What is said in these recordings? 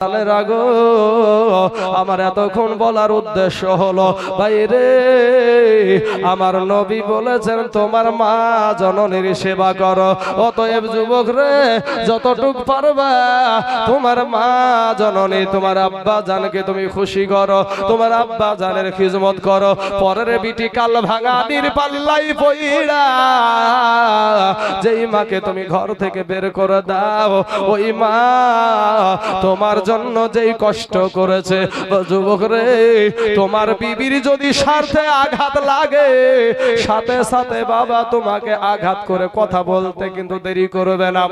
রাগো আমার এতক্ষণ বলার উদ্দেশ্য হলো ভাইরে আমার নবী বলেছেন তোমার মা জননীর সেবা করো। অতএব যুবক রে যতটুক পারবা তোমার মা জননী তোমার আব্বা জানকে তুমি খুশি করো, তোমার আব্বা জানের খিদমত করো। পরের বিটি কাল ভাঙানির পাল্লাই পইড়া যেই মাকে তুমি ঘর থেকে বের করে দাও ওই মা তোমার জন্য যেই কষ্ট করেছে। যুবক রে তোমার বিবির যদি স্বার্থে আঘাত লাগে সাথে সাথে বাবা তোমাকে আঘাত করে কথা বলতে কিন্তু দেরি করবে না।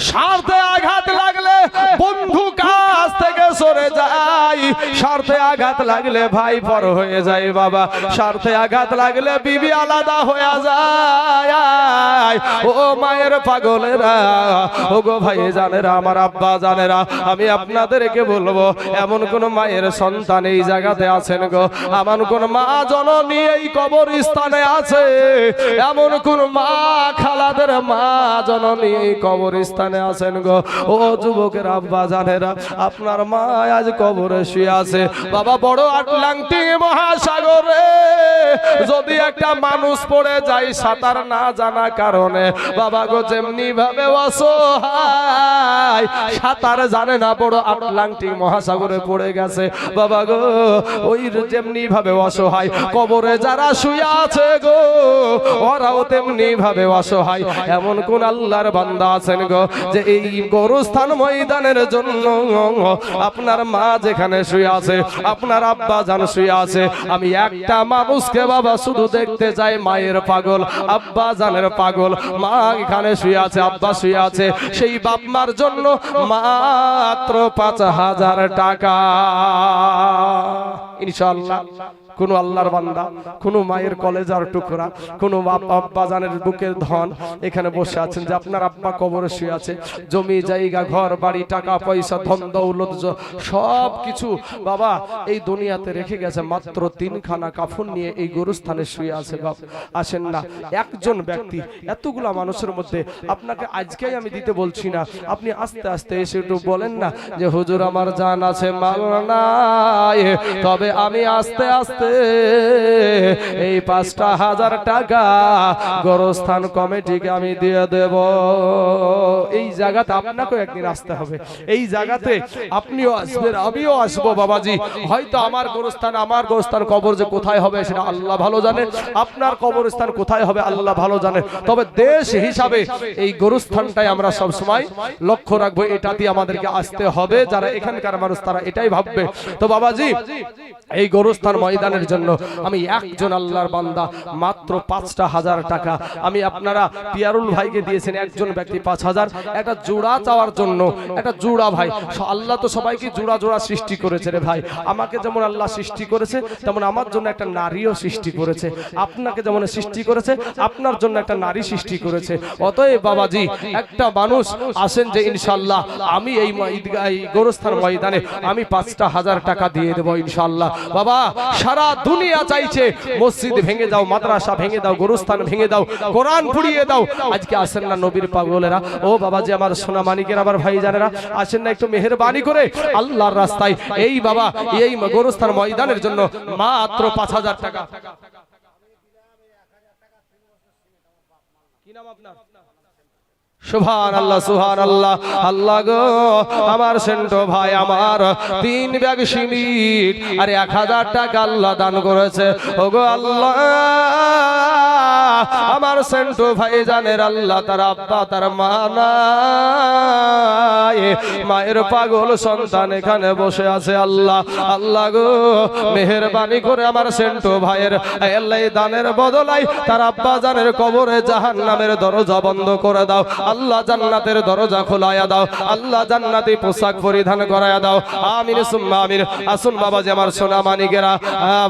স্বার্থে আঘাত লাগলে বন্ধু কাছ থেকে সরে যায়, স্বার্থে আঘাত লাগলে ভাই পর হয়ে যায় বাবা, স্বার্থে আঘাত লাগলে বিবি আলাদা হয়ে যায়। ও মায়ের পাগলেরা, ও গো ভাই জানেরা, আমার আব্বা জানেরা, আমি আপনাদেরকে বলবো এমন কোন মায়ের সন্তান এই জায়গাতে আছেন গো, এমন কোন মা জননী এই কবরস্থানে আছে, এমন কোন মা খালাদের মা জননী এই কবরস্থানে আছেন গো। ও যুবকের আব্বা জানেরা, আপনার মা আজ কবরে শুয়ে আছে বাবা। বড় আটলান্টিক মহাসাগরে যদি একটা মানুষ পড়ে যায় সাঁতার না জানা কারণে বাবা গো, যেমনি ভাবে অসহায় সাঁতার জানে না, বড় আটলান্টিক মহাসাগরে পড়ে গেছে বাবা গো, ওই যেমনি ভাবে অসহায় কবরে যারা শুয়ে আছে গো ওরাও তেমনি ভাবে অসহায়। এমন কোন আল্লাহর বান্দা আছেন গো যে এই গোরস্থান ময়দানের জন্য আপনার মা যেখানে শুয়ে আছে, আপনার আব্বা জান শুয়ে আছে, আমি একটা মানুষকে বাবা শুধু দেখতে যাই, মায়ের পাগল আব্বা জানের পাগল, মা এখানে শুয়ে আছে, আব্বা শুয়ে আছে, সেই বাপ মার জন্য মাত্র ৫,০০০ টাকা ইনশাআল্লাহ। কোন আল্লাহর বান্দা, কোন মায়ের কলেজার টুকরা, কোন আব্বা জানের বুকের ধন এখানে বসে আছেন যে আপনার আব্বা কবরে শুয়ে আছে, জমি জায়গা ঘর বাড়ি টাকা পয়সা ধন দৌলত সব কিছু বাবা এই দুনিয়াতে রেখে গেছে, মাত্র ৩খানা কাফন নিয়ে এই গোরস্থানে শুয়ে আছে বাপ। আসেন না একজন ব্যক্তি এতগুলা মানুষের মধ্যে, আপনাকে আজকেই আমি দিতে বলছি না, আপনি আস্তে আস্তে এসে একটু বলেন না যে হুজুর আমার জান আছে মাল নাই, তবে আমি আস্তে আস্তে এই ৫,০০০ টাকা গোরস্থান কমিটিকে আমি দিয়ে দেব। এই জায়গাতে আপনাকেও একদিন আসতে হবে, এই জায়গাতে আপনিও আসবেন, আমিও আসবো বাবাজি। হয়তো আমার গোরস্থান কবর যে কোথায় হবে সেটা আল্লাহ ভালো জানে, আপনার কবরস্থান কোথায় হবে আল্লাহ ভালো জানে, তবে দেশ হিসাবে এই গোরস্থানটাই আমরা সব সময় লক্ষ্য রাখবো, এটাতে আমাদেরকে আসতে হবে। যারা এখানকার মানুষ তারা এটাই ভাববে। তো বাবাজি এই গোরস্থান ময়দানের জন্য আমি একজন আল্লাহর বান্দা মাত্র ৫,০০০ টাকা আমি আপনারা পিয়ারুল ভাইকে দিয়েছেন, একজন ব্যক্তি ৫,০০০, একটা জোড়া চাওয়ার জন্য। একটা জোড়া ভাই, আল্লাহ তো সবাইকে জোড়া জোড়া সৃষ্টি করেছে রে ভাই, আমাকে যেমন আল্লাহ সৃষ্টি করেছে তেমন আমার জন্য একটা নারীও সৃষ্টি করেছে, আপনাকে যেমন সৃষ্টি করেছে আপনার জন্য একটা নারী সৃষ্টি করেছে। অতএব বাবাজি একটা মানুষ আসেন যে ইনশাআল্লাহ আমি এই গোরস্থান ময়দানে আমি ৫,০০০ টাকা দিয়ে দেবো ইনশাআল্লাহ। বাবা সারা দুনিয়া চাইছে মসজিদ ভেঙে দাও, মাদ্রাসা ভেঙে দাও, গোরস্থান ভেঙে দাও, কোরআন পুড়িয়ে দাও, আজকে আসেন না নবীর পাগলেরা, ও বাবাজি আমার সোনা মানিকের আবার ভাই জানেরা, আসেন না একটু মেহেরবানি করে আল্লাহর রাস্তায় এই বাবা এই গোরস্থান ময়দানের জন্য মাত্র ৫,০০০ টাকা। কি নাম আপনার? সুবহানাল্লাহ সুবহানাল্লাহ। আল্লাহ গো আমার সেন্টো ভাই আমার ৩ ব্যাগ সিমেন্ট আর ১,০০০ টাকা আল্লাহ দান করেছে। ওগো আল্লাহ আমার সেন্টো ভাই জানের আল্লাহ তার আব্বা তার মা নাই, মায়ের পাগল সন্তান এখানে বসে আছে। আল্লাহ আল্লাহ গো মেহেরবানি করে আমার সেন্টো ভাইয়ের আল্লাহ দানের বদলাই তার আব্বা জানের কবরে জাহান্নামের দরজা বন্ধ করে দাও, আল্লাহ জান্নাতের দরজা খোলায়া দাও, আল্লাহ জান্নাতি পোশাক পরিধান করায়া দাও, আমিন সুম্মা আমিন। আসুন বাবাজি আমার সোনা মানিকেরা,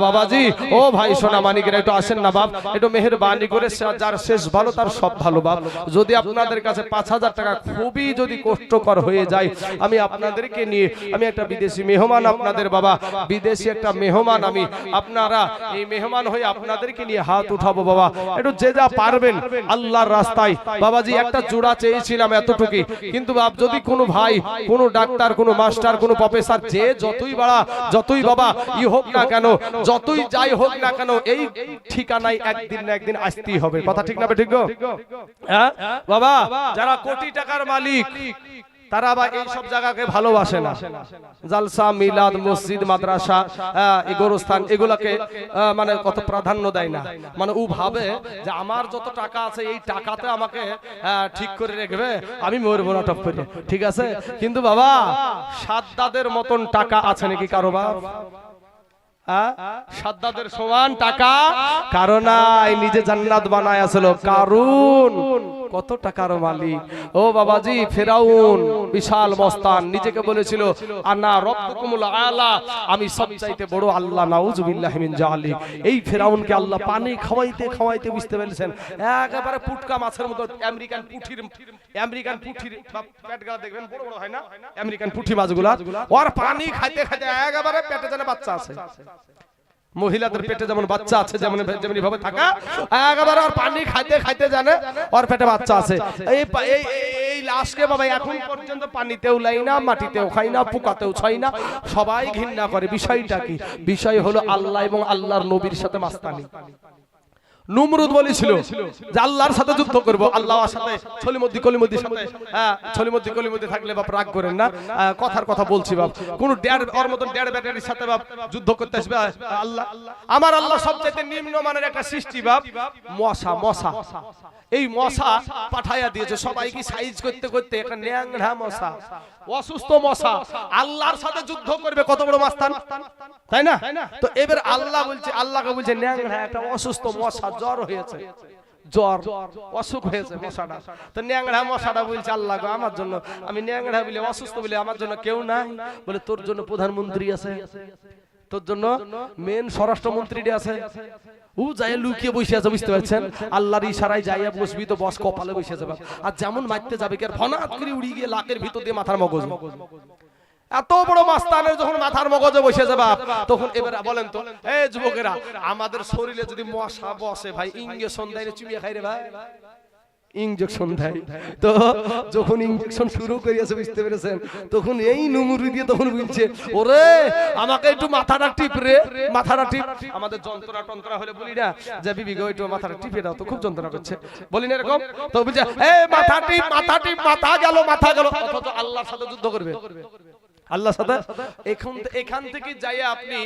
বাবাজি ও ভাই সোনা মানিকেরা একটু আসেন না বাপ, একটু মেহেরবানি করে যার শেষ ভালো তার সব ভালো বাপ। যদি আপনাদের কাছে 5,000 টাকা খুবই যদি কষ্টকর হয়ে যায়, আমি আপনাদেরকে নিয়ে, আমি একটা বিদেশি মেহমান আপনাদের বাবা, বিদেশি একটা মেহমান আমি, আপনারা এই মেহমান হয়ে আপনাদেরকে নিয়ে হাত উঠাবো বাবা। একটু যে যা পারবেন আল্লাহর রাস্তায় বাবাজি, একটা জোড়া চেয়েছিলাম এতটুকুই, কিন্তু বাপ যদি কোনো ভাই, কোনো ডাক্তার, কোনো মাস্টার, কোনো প্রফেসর, যে যতই বাবা ই হোক না কেন, যতই যাই হোক না কেন, এই ঠিকানায় একদিন না একদিন আসতেই হবে। কথা ঠিক না ঠিক গো? হ্যাঁ বাবা, যারা কোটি টাকার মালিক তারা আবার এই সব জায়গাকে ভালোবাসে না। জালসা, মিলাদ, মসজিদ, মাদ্রাসা, এই গোরস্থান, এগুলাকে মানে কত প্রাধান্য দেয় না। মানে ও ভাবে যে আমার যত টাকা আছে এই টাকাতে আমাকে ঠিক করে রাখবে, আমি মরবো না টপ করে, ঠিক আছে। কিন্তু বাবা সাদ্দাদের মতন টাকা আছে নাকি কারো বাপ? সাদ্দাদের সমান টাকা কারো নাই। নিজে জান্নাত বানায় আসলো কারুন, কত টাকার মালিক। ও বাবাজি, ফেরাউন বিশাল মস্তান, নিজেকে বলেছিল আনা রব্বুকুমুল আলা, আমি সবচাইতে বড় আল্লাহ, নাউজুবিল্লাহি মিন জালিক। এই ফেরাউনকে আল্লাহ পানি খাওয়াইতে খাওয়াইতে বুঝতে পেরেছেন, একেবারে পুটকা মাছের মতো। আমেরিকান পুঁঠির পেটগুলো দেখবেন বড় বড় হয় না, আমেরিকান পুঁঠি মাছগুলা, ওর পানি খাইতে খাইতে একেবারে পেটে যেন বাচ্চা আছে। মহিলাদের পেটে যেমন বাচ্চা আছে, যেমন ভাবে থাকা, একেবারে আর পানি খাইতে খাইতে জানে ওর পেটে বাচ্চা আছে। এই লাশকে বাবা এখন পর্যন্ত পানিতেও লাই না, মাটিতেও খাই না, পোকাতেও ছয় না, সবাই ঘৃণা করে। বিষয়টা কি? বিষয় হলো আল্লাহ এবং আল্লাহর নবীর সাথে মাস্তানি। নমরুদ বলেছিল যে আল্লাহর সাথে যুদ্ধ করব, আল্লাহর সাথে ছলিমদ্দি কলিমদ্দির সাথে, ছলিমদ্দি কলিমদ্দি থাকলে বাপ রাগ করেন না, কথার কথা বলছি বাপ। কোন ওর মতন ডেড় ব্যাটারির সাথে বাপ যুদ্ধ করতে আসবে আল্লাহ? আমার আল্লাহ সবচেয়ে নিম্নমানের একটা সৃষ্টি বাপ, মশা। এই মশা পাঠাইয়া দিয়েছে সবাইকে সাইজ করতে করতে, একটা ন্যাংরা মশা, অসুস্থ মশা আল্লাহর সাথে যুদ্ধ করবে, কত বড় মাস্তান, তাই না? তো এবার আল্লাহকে বলছে ন্যাংরা একটা অসুস্থ মশা, জ্বর হয়েছে, অসুখ হয়েছে মশাটা। তো ন্যাংরা মশাটা বলছে আল্লাহ গো, আমার জন্য, আমি ন্যাংরা বলে অসুস্থ বলে আমার জন্য কেউ নাই? বলে তোর জন্য প্রধানমন্ত্রী আছে, তোর জন্য মেন স্বরাষ্ট্রমন্ত্রী আছে, ও যাই লুকিয়ে বসে আছে, বুঝতে পারছেন? আল্লাহর ইশারায় যাইয়া বসবি তো বস কপালে বসে যাবে, আর যেমন মারতে যাবে কি আর ফনাত করে উড়ি গিয়ে লাকের ভিতর দিয়ে মাথার মগজ। এত বড় মাস্তানের যখন মাথার মগজে বসে যাবে, তখন এবার বলেন তো এই যুবকেরা, আমাদের শরীরে যদি মশা বসে ভাই, ইঞ্জেকশন দেয় চুমিয়ে খাই রে ভাই, ইঞ্জেকশন দেয়। তো যখন ইঞ্জেকশন শুরু করিয়াছে, বুঝতে পেরেছেন, তখন এই নমুরি দিয়ে তখন বলছে ওরে আমাকে একটু মাথাটা টিপ রে, মাথাটা টিপ। আমাদের যন্ত্রণা হলে বলি না যে বিবি গো একটু মাথাটা টিপে দাও, তো খুব যন্ত্রণা করছে, বলি না এরকম? তো বলছে এই মাথা টিপ, মাথা গেল। অথচ আল্লাহর সাথে যুদ্ধ করবে, আল্লাহর সাথে। এখান থেকে যাই আপনি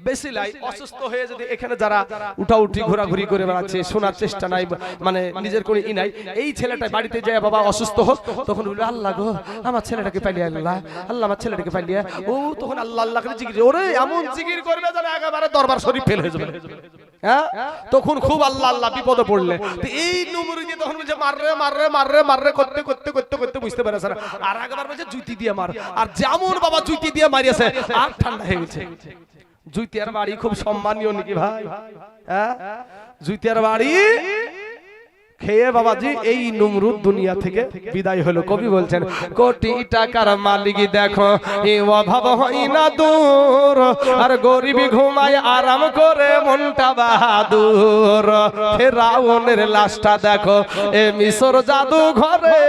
বেশি লাই অসুস্থ হয়ে যদি এখানে যারা উঠাউঠি ঘোরাঘুরি করে বেড়াচ্ছে, শোনার চেষ্টা নাই, মানে নিজের কোনো ই নাই, এই ছেলেটা বাড়িতে যায় বাবা অসুস্থ হোক, তখন বলবে আল্লাহ গো আমার ছেলেটাকে পাইলিয়া, আল্লাহ আমার ছেলেটাকে পাইলিয়া। ও তখন আল্লাহ করে জিকির, ওরে এমন জিকির করবে যেন একেবারে দরবার শরীফ ফেল হয়ে যাবে। হ্যাঁ, তখন খুব আল্লাহ বিপদে পড়লে এই নমরুদ দিয়ে তখন বলছে মাররে করতে বুঝতে পারছে না, আর একবার বলছে জুতি দিয়ে মার, আর যেমন বাবা জুতি দিয়ে মারিয়েছে আর ঠান্ডা হয়ে গেছে। জুতিয়ার বাড়ি খুব সম্মানীয় নাকি ভাই? হ্যাঁ, জুতিয়ার বাড়ি খেয়ে বাবাজি এই নমরুদ দুনিয়া থেকে বিদায় হলো। কবি বলছেন কোটি টাকার মালিক দেখো এই অভাব হয় না দূর, আর গরিবি ঘুমায় আরাম করে মনটা বাহাদুর। ফেরাউনের লাশটা দেখো এ মিশর জাদু ঘরে,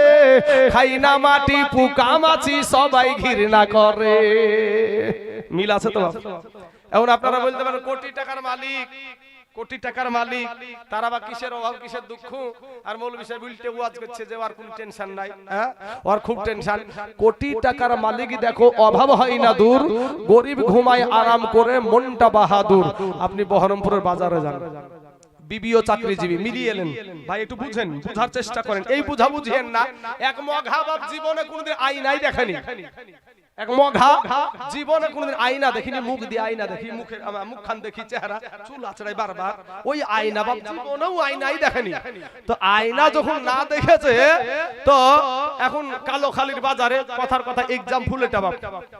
খাই না মাটি পোকা মাছি সবাই ঘৃণা করে। মিল আছে তো? এখন আপনারা বলতে পারেন কোটি টাকার মালিক, কোটি টাকার মালিক, তারা বা কিসের অভাব কিসের দুঃখ? আর মৌলভী সাহেব উল্টে ওয়াজ করছে যে ওর কোনো টেনশন নাই, হ্যাঁ ওর খুব টেনশন। কোটি টাকার মালিক দেখো অভাব হয় না দূর, গরিব ঘুমায় আরাম করে মনটা বাহাদুর। আপনি বহরমপুরের বাজারে যান, বিবিও চাকরিজীবী মিলিয়ে এলেন ভাই, একটু বুঝেন, বুঝার চেষ্টা করেন। এই বুঝা বুঝেন না, এক মঘা বাপ জীবনে কোনদিন আইনাই দেখেনি, এক মঘা জীবনে কোনদিন আয়না দেখিনি, মুখ দিয়ে আয়না দেখি, মুখের মুখখান দেখি, চেহারা চুল আছড়াই বারবার, ওই আয়না বাপ জীবনেও আয়নাই দেখেনি। তো আয়না যখন না দেখেছে, তো এখন কালোখালীর বাজারে কথার কথা এক্সাম্পল, এটা বাপ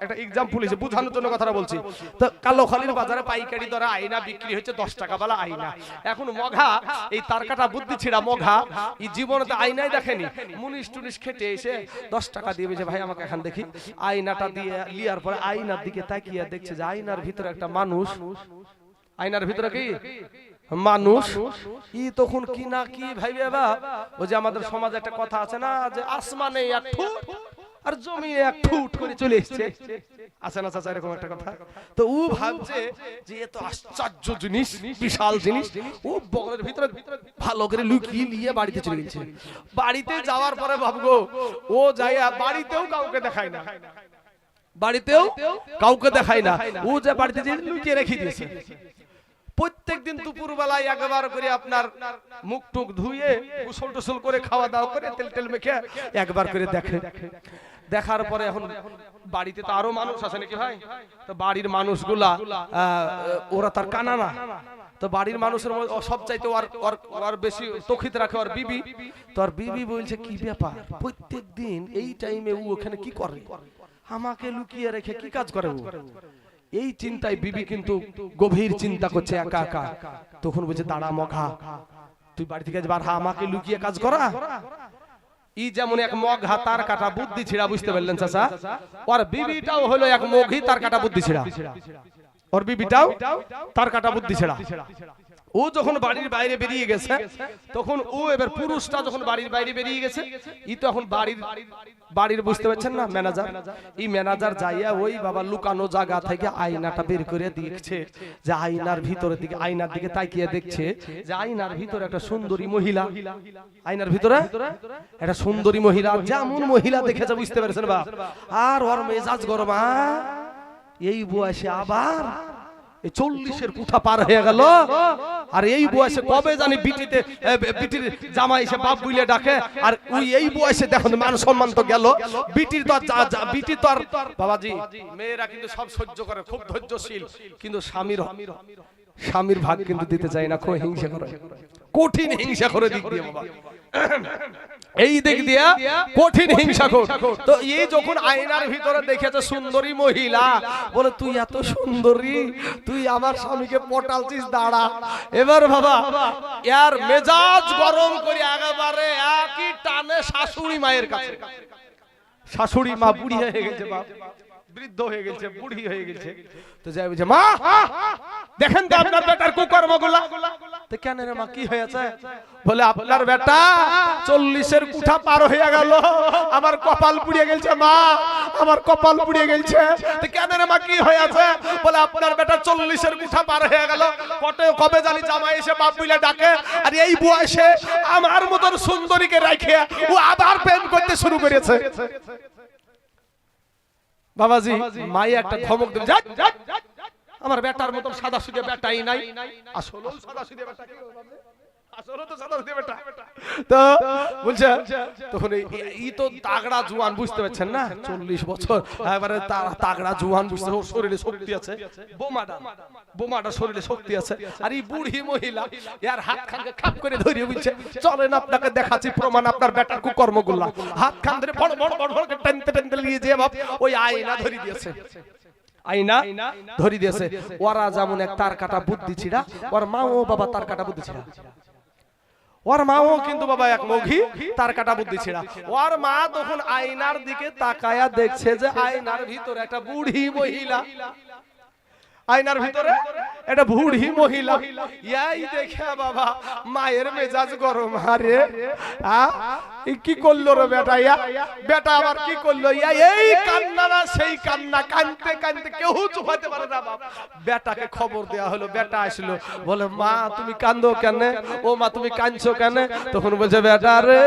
একটা এক্সাম্পল হিসেবে বোঝানোর জন্য কথাটা বলছি। তো কালোখালীর বাজারে পাইকারি দরে আয়না বিক্রি হচ্ছে 10 টাকা বালা আয়না। এখন মঘা এই তার কাটা বুদ্ধি ছিড়া মঘা এই জীবনে আয়নাই দেখেনি, মুনিশ টুনিশ খেটে এসে 10 টাকা দিয়ে বলছে ভাই আমাকে এখন দেখি। আয়নাটা দিয়ে লিয়ার পরে আয়নার দিকে তাকিয়ে দেখছে যে আয়নার ভিতরে একটা মানুষ, আয়নার ভিতরে কি মানুষ। ই তখন কি না কি ভাইবে বা, ওই যে আমাদের সমাজে একটা কথা আছে না যে আসমানে এক ঠুট আর জমিনে এক ঠুট করে চলে এসেছে, আছে না চাচা এরকম একটা কথা? তো ও ভাবছে যে এত আশ্চর্য জিনিস, বিশাল জিনিস, ও বগলের ভিতরে ভালো করে লুকিয়ে নিয়ে বাড়িতে চলে গেছে। বাড়িতে যাওয়ার পরে ভাবগো ও যাইয়া বাড়িতেও কাউকে দেখায় না, বাড়িতেও কাউকে দেখায় না, ও যে বাড়িতে যে লুকিয়ে রেখে দিয়েছে। প্রত্যেকদিন দুপুর বেলায় একবার করে আপনার মুখ টুক ধুয়ে গোসল টোসল করে খাওয়া দাওয়া করে তেল টেল মেখে একবার করে দেখে। দেখার পরে এখন বাড়িতে তো আরো মানুষ আছে নাকি ভাই, তো বাড়ির মানুষগুলা ওরা তার কানা না, তো বাড়ির মানুষের সবচাইতে ওর বেশি তখিত রাখে ওর বিবি। তো আর বিবি বলছে কি ব্যাপার প্রত্যেকদিন এই টাইমে ও ওখানে কি করে, আমাকে লুকিয়ে রেখে কি কাজ করে ও? এই চিন্তায় বিবি কিন্তু গভীর চিন্তা করছে একা একা। তখন বলছে দাঁড়া মঘা, তুই বাড়ি থেকে বার, আমাকে লুকিয়ে কাজ করা। ই যেমন এক মঘা তার কাটা বুদ্ধি ছিড়া, বুঝতে পারলেন চাচা? ওর বিবিটাও হলো এক মঘি তার কাটা বুদ্ধি ছিড়া, ওর বিবিটাও তার কাটা বুদ্ধি ছিড়া। ও যখন বাড়ির বাইরে বেরিয়ে গেছে, তখন ও এবার পুরুষটা যখন বাড়ির বাইরে বেরিয়ে গেছে, ই তো এখন বাড়ির বুঝতে পারছেন না ম্যানেজার, এই ম্যানেজার যাইয়া ওই বাবা লুকানো জায়গা থেকে আয়নাটা বের করে দেখছে যে আয়নার ভিতরের দিকে, আয়নার দিকে তাকিয়ে দেখছে যে আয়নার ভিতরে একটা সুন্দরী মহিলা, আয়নার ভিতরে একটা সুন্দরী মহিলা, যেমন মহিলা দেখেছে বুঝতে পারছেন বাপ। আর ওর মেজাজ গরম, এই বয়সে আবার 40-এর কুঠা পার হয়ে গেল, আর এই বয়সে কবে জানি বিটির জামাই এসে বাপ বুইলে ডাকে, আর ওই এই বয়সে দেখুন মান সম্মান তো গেল। বিটির তো আর বাবাজি মেয়েরা কিন্তু সব সহ্য করে, খুব ধৈর্যশীল, কিন্তু স্বামীর ভাগ কিন্তু দিতে চায় না, খুব হিংসা করে, কঠিন হিংসা করে দিক দিয়ে বাবা, এই দিক দিয়া কঠিন হিংসা কর। তো এই যখন আয়নার ভিতরে দেখেছে সুন্দরী মহিলা, বলে তুই এত সুন্দরী, তুই আমার স্বামীকে পটালছিস, দাঁড়া। এবার বাবা এর মেজাজ গরম করে একেবারে একই টানে শাশুড়ি মায়ের কাছে, শাশুড়ি মা বুড়ি হয়ে গেছে, বাপ বৃদ্ধ হয়ে গেছে, বুড়ি হয়ে গেছে। তো যাই বলছে মা দেখেন তো আপনার বেটার কুকর্মগুলা। তো কেন রে মা কি হয়েছে? বলে আপনার বেটা 40-এর কুঠা পার হয়ে গেল, আমার কপাল পুড়িয়ে গেছে মা, আমার কপাল পুড়িয়ে গেছে। তো কেন রে মা কি হয়েছে? বলে আপনার বেটা 40-এর কুঠা পার হয়ে গেল, কবে জানি জামাই এসে বাপ বুইলা ডাকে, আর এই বয়সে আমার মতন সুন্দরীকে রাখে ও আবার প্রেম করতে শুরু করেছে। বাবাজি মাই একটা ধমক দিল, আমার বেটার মতন সাদা সুদে বেটাই নাই, আসলে সাদা সুদে বেটা, আসলে তো সাদা সুদে বেটা। তো বলছে তখন এই তো তাগড়া জওয়ান, বুঝতে পারছেন না, 40 বছর এবারে তাগড়া জওয়ান, বুঝতে ওর শরীরে শক্তি আছে, বোমাটা শরীরে শক্তি আছে। আর এই বুড়ি মহিলা এর হাত খানকে খাপ করে ধরিয়ে বলছে চলেন আপনাকে দেখাচ্ছি প্রমাণ আপনার বেটার কুকর্মগুলা। হাত খান ধরে বড় বড় বড় বড় টানতে টানতে নিয়ে যে বাপ ওই আয়না ধরে দিয়েছে, আয়না ধরে দিয়েছে। ওরা যেমন এক তার কাটা বুদ্ধি ছিড়া, ওর মা ও বাবা তার কাটা বুদ্ধি ছিড়া, ওর মাও কিন্তু বাবা এক মঘি তার কাটা বুদ্ধি ছিড়া। ওর মা তখন আয়নার দিকে তাকায়া দেখছে যে আয়নার ভিতরে একটা বুড়ি মহিলা, আয়নার ভিতরে একটা বুড়ি মহিলা। এই দেখে বাবা মায়ের মেজাজ গরম, আরে কি করলো রে বেটা, বেটা আবার কি করলো, এই কান্না না সেই কান্না, কানতে কানতে কেউ চুপাতে পারে না বাপ। বেটাকে খবর দেয়া হলো, বেটা আসলো, বলে মা তুমি কান্দো কেন? ও মা তুমি কাঁদছো কেন? তখন বলছে বেটা রে,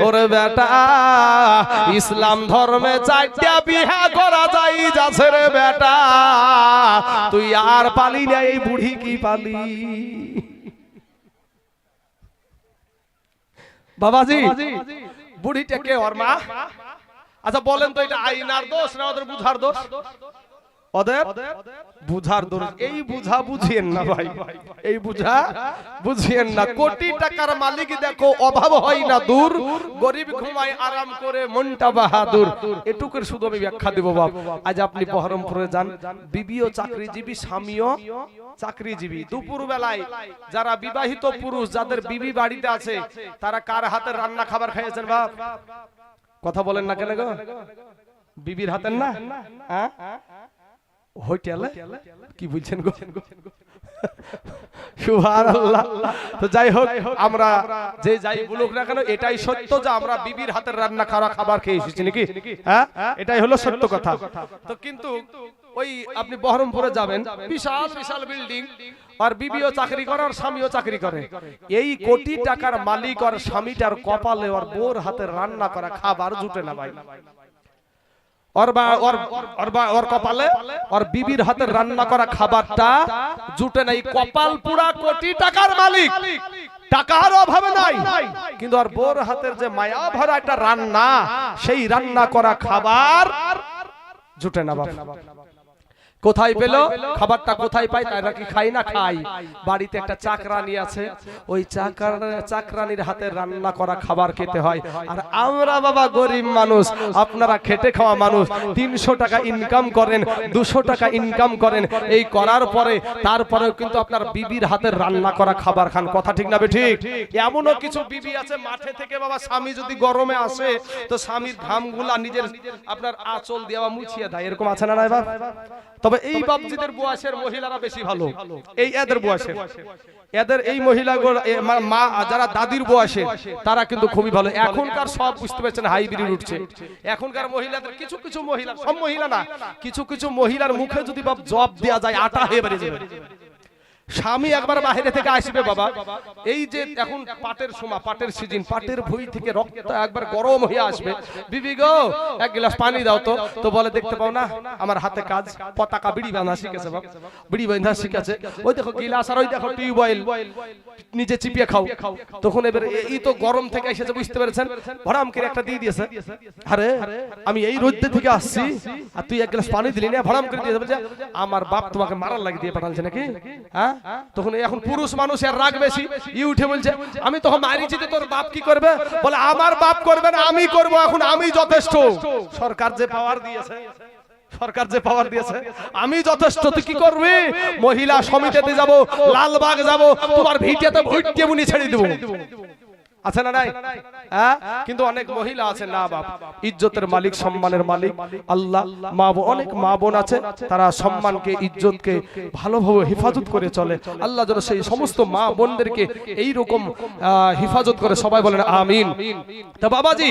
ওরে বেটা ইসলাম ধর্মে 4টা বিয়ে করা যায় যাচ্ছে রে বেটা, তুই আর পালি না, এই বুড়ি কি পালি? বাবাজি বুড়িটাকে ওর মা, আচ্ছা বলেন তো এটা আইনার দোষ না ওদের বুঝার দোষ? ওদের বুঝার দোষ। এই বুঝা বুঝিয়েন না ভাই, এই বুঝা বুঝিয়েন না। কোটি টাকার মালিক দেখো অভাব হয় না দূর, গরিব ঘুমায় আরাম করে মনটা বাহাদুর। এটুকুর শুধু আমি ব্যাখ্যা দেব বাপ। আজ আপনি বহরমপুরে যান, বিবিও চাকরিজীবী, স্বামীও চাকরিজীবী। দুপুর বেলায় যারা বিবাহিত পুরুষ যাদের বিবি বাড়িতে আছে, তারা কার হাতের রান্না খাবার খাইয়েছেন বাপ? কথা বলেন না কেন গো? বিবির হাতের না? হ্যাঁ হোটেলে কি বলছেন গো? সুবহানাল্লাহ। তো যাই হোক, আমরা যে যাই বলুক না কেন, এটাই সত্য যে আমরা বিবির হাতের রান্না খাওয়া খাবার খেয়ে এসেছি নাকি? হ্যাঁ, এটাই হলো সত্য কথা। তো কিন্তু ওই আপনি বহরমপুরে যাবেন, বিশাল বিশাল বিল্ডিং, আর বিবিও চাকরি করে আর স্বামীও চাকরি করে। এই কোটি টাকার মালিক আর স্বামীটার কপালে ওর বোর হাতের রান্না করা খাবার জুটে না ভাই। ওর কপালে ওর বিবির হাতের রান্না করা খাবারটা জুটে নাই। কপাল পুরা কোটি টাকার মালিক, টাকার অভাবে নাই, কিন্তু আর বোর হাতের যে মায়া ভরা একটা রান্না, সেই রান্না করা খাবার জুটে না বাবা। কোথায় পেল খাবারটা? কোথায় পাই? তারা কি খাই না? খাই। বাড়িতে একটা চাকরানি আছে, ওই চাকরানির হাতে রান্না করা খাবার খেতে হয়। আর আমরা বাবা গরিব মানুষ, আপনারা খেটে খাওয়া মানুষ, 300 টাকা ইনকাম করেন, 200 টাকা ইনকাম করেন, এই করার পরে তারপরেও কিন্তু আপনার বিবির হাতের রান্না করা খাবার খান। কথা ঠিক না ঠিক? এমনও কিছু বিবি আছে মাঠে থেকে বাবা, স্বামী যদি গরমে আসে তো স্বামীর ঘামগুলা নিজের আপনার আঁচল দিয়ে মুছিয়ে দেয়, এরকম আছে না নাই বাবা? তবে এই বাপজিদের বয়সের মহিলারা বেশি ভালো, এই এদের বয়সের, এদের এই মহিলাগুলো মা যারা দাদির বয়সে, তারা কিন্তু খুবই ভালো। এখনকার সব বুঝতে পারছেন হাইব্রিড উঠছে। এখনকার মহিলাদের কিছু কিছু মহিলা, সব মহিলা না, কিছু কিছু মহিলার মুখে যদি বাপ জব দেওয়া যায়, আটা হয়ে বেরিয়ে যাবে। স্বামী একবার বাইরে থেকে আসবে বাবা, এই যে এখন পাটের সময়, পাটের সিজন, পাটের ভুঁই থেকে রক্ত একবার গরম হয়ে আসবে, বিবি গো এক গ্লাস পানি দাও তো। তো বলে দেখতে পাও না আমার হাতে কাজ, পতাকা বিড়ি বাঁধা শিখেছে বাবা, বিড়ি বাঁধা শিখেছে, ওই দেখো গিলাস আর ওই দেখো টিউবওয়েল, নিচে চিপিয়ে খাও। তখন এবার এই তো গরম থেকে এসেছে, বুঝতে পেরেছেন, ভরাম করে একটা দিয়ে দিয়েছে। আরে আমি এই রোদ্দে থেকে আসছি আর তুই এক গ্লাস পানি দিলি না, ভরাম করে দিয়েছে। বলছে আমার বাপ তোমাকে মারার লাগিয়ে দিয়ে পাঠাচ্ছে নাকি? হ্যাঁ, তখন এখন পুরুষ মানুষ এর রাগ বেশি, ই উঠে বলছে আমি তখন মারিছি তো তোর বাপ কি করবে? বলে আমার বাপ করবে না, আমি করব, এখন আমি যথেষ্ট। সরকার যে পাওয়ার দিয়েছে, সরকার যে পাওয়ার দিয়েছে, আমি যথেষ্ট, তুই কি করবি? মহিলা সমিতিতে যাব, লালবাগ যাব, তোমার ভিটেতে ভোট দিয়ে মুনি ছেড়ে দেব। আছে না নাই? হ্যাঁ, কিন্তু অনেক মহিলা আছে না বাপ, ইজ্জতের মালিক, সম্মানের মালিক আল্লাহ। মা অনেক মা বোন আছে, তারা সম্মানকে, ইজ্জতকে ভালোভাবে হেফাজত করে চলে। আল্লাহ যেন সেই সমস্ত মা বোনদেরকে এইরকম হেফাজত করে, সবাই বলেন আমিন। তা বাবাজি